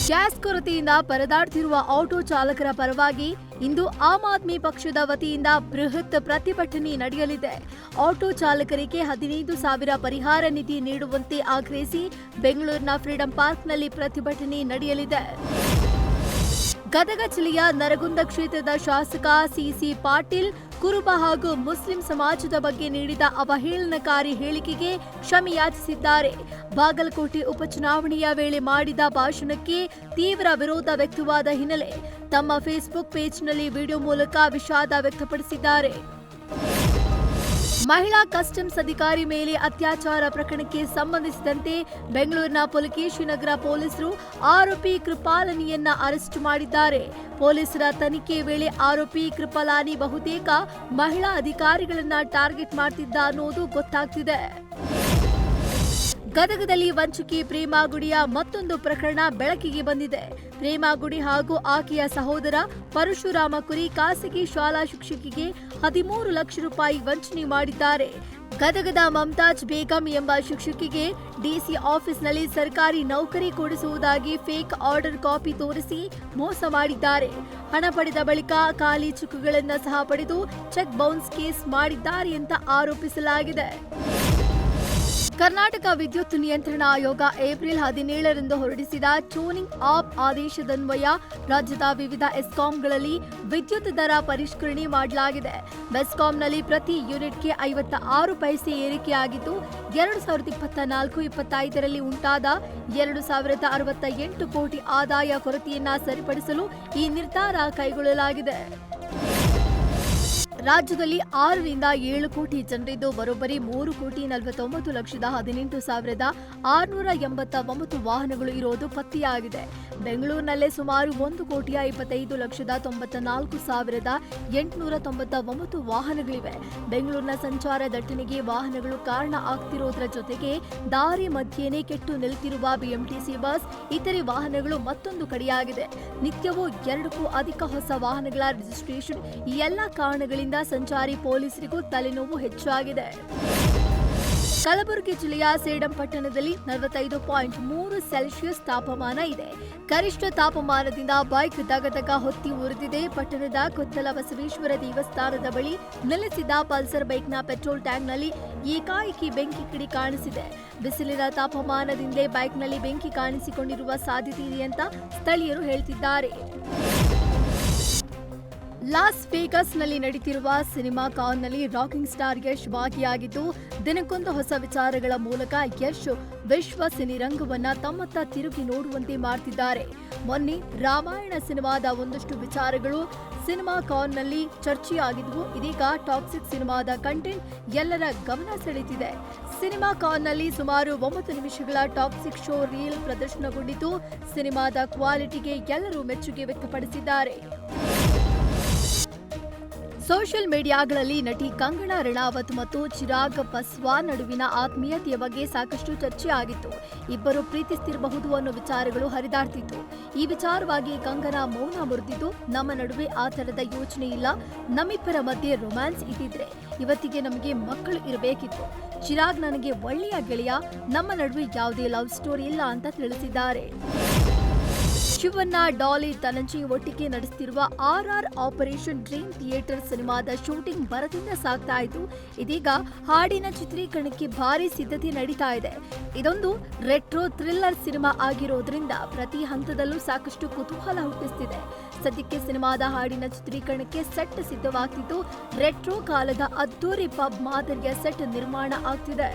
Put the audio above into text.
Gas ಕೊರತೆಯಿಂದ ಪರದಾಡ್ತಿರುವ auto ಚಾಲಕರ ಪರವಾಗಿ ಇಂದು ಆಮ್ ಆದ್ಮಿ ಪಕ್ಷದ ವತಿಯಿಂದ ಬೃಹತ್ ಪ್ರತಿಭಟನೆ ನಡೆಯಲಿದೆ. ಆಟೋ ಚಾಲಕರಿಗೆ 15,000 ಪರಿಹಾರ ನಿಧಿ ನೀಡುವಂತೆ ಆಗ್ರಹಿಸಿ ಬೆಂಗಳೂರಿನ ಫ್ರೀಡಂ ಪಾರ್ಕ್ನಲ್ಲಿ ಪ್ರತಿಭಟನೆ ನಡೆಯಲಿದೆ. ಗದಗ ಜಿಲ್ಲೆಯ ನರಗುಂದ ಕ್ಷೇತ್ರದ ಶಾಸಕ ಸಿಸಿ ಪಾಟೀಲ್ ಕುರುಬ ಹಾಗೂ ಮುಸ್ಲಿಂ ಸಮಾಜದ ಬಗ್ಗೆ ನೀಡಿದ ಅವಹೇಳನಕಾರಿ ಹೇಳಿಕೆಗೆ ಕ್ಷಮೆ ಯಾಚಿಸಿದ್ದಾರೆ. ಬಾಗಲಕೋಟೆ ಉಪಚುನಾವಣೆಯ ವೇಳೆ ಮಾಡಿದ ಭಾಷಣಕ್ಕೆ ತೀವ್ರ ವಿರೋಧ ವ್ಯಕ್ತವಾದ ಹಿನ್ನೆಲೆ ತಮ್ಮ ಫೇಸ್ಬುಕ್ ಪೇಜ್ನಲ್ಲಿ ವಿಡಿಯೋ ಮೂಲಕ ವಿಷಾದ ವ್ಯಕ್ತಪಡಿಸಿದ್ದಾರೆ. ಮಹಿಳಾ ಕಸ್ಟಮ್ಸ್ ಅಧಿಕಾರಿ ಮೇಲೆ ಅತ್ಯಾಚಾರ ಪ್ರಕರಣಕ್ಕೆ ಸಂಬಂಧಿಸಿದಂತೆ ಬೆಂಗಳೂರಿನ ಪುಲಕೇಶಿ ನಗರ ಪೊಲೀಸರು ಆರೋಪಿ ಕೃಪಾಲನಿಯನ್ನ ಅರೆಸ್ಟ್ ಮಾಡಿದ್ದಾರೆ. ಪೊಲೀಸರ ತನಿಖೆ ವೇಳೆ ಆರೋಪಿ ಕೃಪಾಲಾನಿ ಬಹುತೇಕ ಮಹಿಳಾ ಅಧಿಕಾರಿಗಳನ್ನ ಟಾರ್ಗೆಟ್ ಮಾಡ್ತಿದ್ದ ಅನ್ನೋದು ಗೊತ್ತಾಗ್ತಿದೆ. ಗದಗದಲ್ಲಿ ವಂಚಕಿ ಪ್ರೇಮಾಗುಡಿಯ ಮತ್ತೊಂದು ಪ್ರಕರಣ ಬೆಳಕಿಗೆ ಬಂದಿದೆ. ಪ್ರೇಮಾಗುಡಿ ಹಾಗೂ ಆಕೆಯ ಸಹೋದರ ಪರಶುರಾಮ ಕುರಿ ಖಾಸಗಿ ಶಾಲಾ ಶಿಕ್ಷಕಿಗೆ 13 ಲಕ್ಷ ರೂಪಾಯಿ ವಂಚನೆ ಮಾಡಿದ್ದಾರೆ. ಗದಗದ ಮಮತಾಜ್ ಬೇಗಂ ಎಂಬ ಶಿಕ್ಷಕಿಗೆ ಡಿಸಿ ಆಫೀಸ್ನಲ್ಲಿ ಸರ್ಕಾರಿ ನೌಕರಿ ಕೊಡಿಸುವುದಾಗಿ ಫೇಕ್ ಆರ್ಡರ್ ಕಾಪಿ ತೋರಿಸಿ ಮೋಸ ಮಾಡಿದ್ದಾರೆ. ಹಣ ಪಡೆದ ಬಳಿಕ ಖಾಲಿ ಚೆಕ್ಗಳನ್ನು ಸಹ ಪಡೆದು ಚೆಕ್ ಬೌನ್ಸ್ ಕೇಸ್ ಮಾಡಿದ್ದಾರೆ ಅಂತ ಆರೋಪಿಸಲಾಗಿದೆ. ಕರ್ನಾಟಕ ವಿದ್ಯುತ್ ನಿಯಂತ್ರಣ ಆಯೋಗ ಏಪ್ರಿಲ್ 17ರಂದು ಹೊರಡಿಸಿದ ಟ್ಯೂನಿಂಗ್ ಆಫ್ ಆದೇಶದನ್ವಯ ರಾಜ್ಯದ ವಿವಿಧ ಎಸ್ಕಾಂಗಳಲ್ಲಿ ವಿದ್ಯುತ್ ದರ ಪರಿಷ್ಕರಣೆ ಮಾಡಲಾಗಿದೆ. ಬೆಸ್ಕಾಂನಲ್ಲಿ ಪ್ರತಿ ಯೂನಿಟ್ಗೆ 56 ಪೈಸೆ ಏರಿಕೆಯಾಗಿದ್ದು 2024-25ರಲ್ಲಿ ಉಂಟಾದ 2,068 ಕೋಟಿ ಆದಾಯ ಕೊರತೆಯನ್ನ ಸರಿಪಡಿಸಲು ಈ ನಿರ್ಧಾರ ಕೈಗೊಳ್ಳಲಾಗಿದೆ. ರಾಜ್ಯದಲ್ಲಿ 6 ರಿಂದ 7 ಕೋಟಿ ಜನರಿದ್ದು ಬರೋಬ್ಬರಿ 3,49,18,689 ವಾಹನಗಳು ಇರೋದು ಪತ್ತೆಯಾಗಿದೆ. ಬೆಂಗಳೂರಿನಲ್ಲೇ ಸುಮಾರು 1,25,94,899 ವಾಹನಗಳಿವೆ. ಬೆಂಗಳೂರಿನ ಸಂಚಾರ ದಟ್ಟಣೆಗೆ ವಾಹನಗಳು ಕಾರಣ ಆಗ್ತಿರೋದ್ರ ಜೊತೆಗೆ ದಾರಿ ಮಧ್ಯೆನೇ ಕೆಟ್ಟು ನಿಲ್ತಿರುವ ಬಿಎಂಟಿಸಿ ಬಸ್, ಇತರೆ ವಾಹನಗಳು ಮತ್ತೊಂದು ಕಡೆಯಾಗಿದೆ. ನಿತ್ಯವೂ 2ಕ್ಕೂ ಅಧಿಕ ಹೊಸ ವಾಹನಗಳ ರಿಜಿಸ್ಟ್ರೇಷನ್, ಈ ಎಲ್ಲ ಕಾರಣಗಳಿಂದ ಸಂಚಾರಿ ಪೊಲೀಸರಿಗೂ ತಲೆನೋವು ಹೆಚ್ಚಾಗಿದೆ. ಕಲಬುರಗಿ ಜಿಲ್ಲೆಯ ಸೇಡಂ ಪಟ್ಟಣದಲ್ಲಿ 45.3 ಸೆಲ್ಸಿಯಸ್ ತಾಪಮಾನ ಇದೆ. ಗರಿಷ್ಠ ತಾಪಮಾನದಿಂದ ಬೈಕ್ ದಗದಗ ಹೊತ್ತಿ ಉರಿದಿದೆ. ಪಟ್ಟಣದ ಕೊತ್ತಲ ಬಸವೇಶ್ವರ ದೇವಸ್ಥಾನದ ಬಳಿ ನಿಲ್ಲಿಸಿದ್ದ ಪಲ್ಸರ್ ಬೈಕ್ನ ಪೆಟ್ರೋಲ್ ಟ್ಯಾಂಕ್ನಲ್ಲಿ ಏಕಾಏಕಿ ಬೆಂಕಿ ಕಿಡಿ ಕಾಣಿಸಿದೆ. ಬಿಸಿಲಿನ ತಾಪಮಾನದಿಂದಲೇ ಬೈಕ್ನಲ್ಲಿ ಬೆಂಕಿ ಕಾಣಿಸಿಕೊಂಡಿರುವ ಸಾಧ್ಯತೆ ಇದೆ ಅಂತ ಸ್ಥಳೀಯರು ಹೇಳ್ತಿದ್ದಾರೆ. ಲಾಸ್ ವೇಗಾಸ್ನಲ್ಲಿ ನಡೆಯುತ್ತಿರುವ ಸಿನಿಮಾ ಕಾನ್ನಲ್ಲಿ ರಾಕಿಂಗ್ ಸ್ಟಾರ್ ಯಶ್ ಭಾಗಿಯಾಗಿದ್ದು, ದಿನಕ್ಕೊಂದು ಹೊಸ ವಿಚಾರಗಳ ಮೂಲಕ ಯಶ್ ವಿಶ್ವ ಸಿನಿರಂಗವನ್ನ ತಮ್ಮತ್ತ ತಿರುಗಿ ನೋಡುವಂತೆ ಮಾಡ್ತಿದ್ದಾರೆ. ಮೊನ್ನೆ ರಾಮಾಯಣ ಸಿನಿಮಾದ ಒಂದಷ್ಟು ವಿಚಾರಗಳು ಸಿನಿಮಾ ಕಾನ್ನಲ್ಲಿ ಚರ್ಚೆಯಾಗಿದ್ವು. ಇದೀಗ ಟಾಕ್ಸಿಕ್ ಸಿನಿಮಾದ ಕಂಟೆಂಟ್ ಎಲ್ಲರ ಗಮನ ಸೆಳೆದಿದೆ. ಸಿನಿಮಾ ಕಾನ್ನಲ್ಲಿ ಸುಮಾರು 9 ನಿಮಿಷಗಳ ಟಾಕ್ಸಿಕ್ ಶೋ ರೀಲ್ ಪ್ರದರ್ಶನಗೊಂಡಿದ್ದು, ಸಿನಿಮಾದ ಕ್ವಾಲಿಟಿಗೆ ಎಲ್ಲರೂ ಮೆಚ್ಚುಗೆ ವ್ಯಕ್ತಪಡಿಸಿದ್ದಾರೆ. ಸೋಷಿಯಲ್ ಮೀಡಿಯಾಗಳಲ್ಲಿ ನಟಿ ಕಂಗನಾ ರಣಾವತ್ ಮತ್ತು ಚಿರಾಗ್ ಪಸ್ವಾನ್ ನಡುವಿನ ಆತ್ಮೀಯತೆಯ ಬಗ್ಗೆ ಸಾಕಷ್ಟು ಚರ್ಚೆ ಆಗಿತ್ತು. ಇಬ್ಬರು ಪ್ರೀತಿಸ್ತಿರಬಹುದು ಅನ್ನೋ ವಿಚಾರಗಳು ಹರಿದಾಡ್ತಿತ್ತು. ಈ ವಿಚಾರವಾಗಿ ಕಂಗನಾ ಮೌನ ಮುರಿದಿದ್ದು, ನಮ್ಮ ನಡುವೆ ಆ ಥರದ ಯೋಚನೆ ಇಲ್ಲ, ನಮ್ಮಿಬ್ಬರ ಮಧ್ಯೆ ರೊಮ್ಯಾನ್ಸ್ ಇದ್ದಿದ್ರೆ ಇವತ್ತಿಗೆ ನಮಗೆ ಮಕ್ಕಳು ಇರಬೇಕಿತ್ತು. ಚಿರಾಗ್ ನನಗೆ ಒಳ್ಳೆಯ ಗೆಳೆಯ, ನಮ್ಮ ನಡುವೆ ಯಾವುದೇ ಲವ್ ಸ್ಟೋರಿ ಇಲ್ಲ ಅಂತ ತಿಳಿಸಿದ್ದಾರೆ. ಶಿವಣ್ಣ, ಡಾಲಿ, ಧನಂಜಯ್ ಒಟ್ಟಿಗೆ ನಡೆಸುತ್ತಿರುವ RR ಆಪರೇಷನ್ ಡ್ರೀಮ್ ಥಿಯೇಟರ್ ಸಿನಿಮಾದ ಶೂಟಿಂಗ್ ಭರದಿಂದ ಸಾಗ್ತಾ ಇದ್ದು, ಇದೀಗ ಹಾಡಿನ ಚಿತ್ರೀಕರಣಕ್ಕೆ ಭಾರಿ ಸಿದ್ಧತೆ ನಡೀತಾ ಇದೆ. ಇದೊಂದು ರೆಟ್ರೋ ಥ್ರಿಲ್ಲರ್ ಸಿನಿಮಾ ಆಗಿರೋದ್ರಿಂದ ಪ್ರತಿ ಹಂತದಲ್ಲೂ ಸಾಕಷ್ಟು ಕುತೂಹಲ ಹುಟ್ಟಿಸ್ತಿದೆ. ಸದ್ಯಕ್ಕೆ ಸಿನಿಮಾದ ಹಾಡಿನ ಚಿತ್ರೀಕರಣಕ್ಕೆ ಸೆಟ್ ಸಿದ್ಧವಾಗ್ತಿದ್ದು, ರೆಟ್ರೋ ಕಾಲದ ಅದ್ದೂರಿ ಪಬ್ ಮಾದರಿಯ ಸೆಟ್ ನಿರ್ಮಾಣ ಆಗ್ತಿದೆ.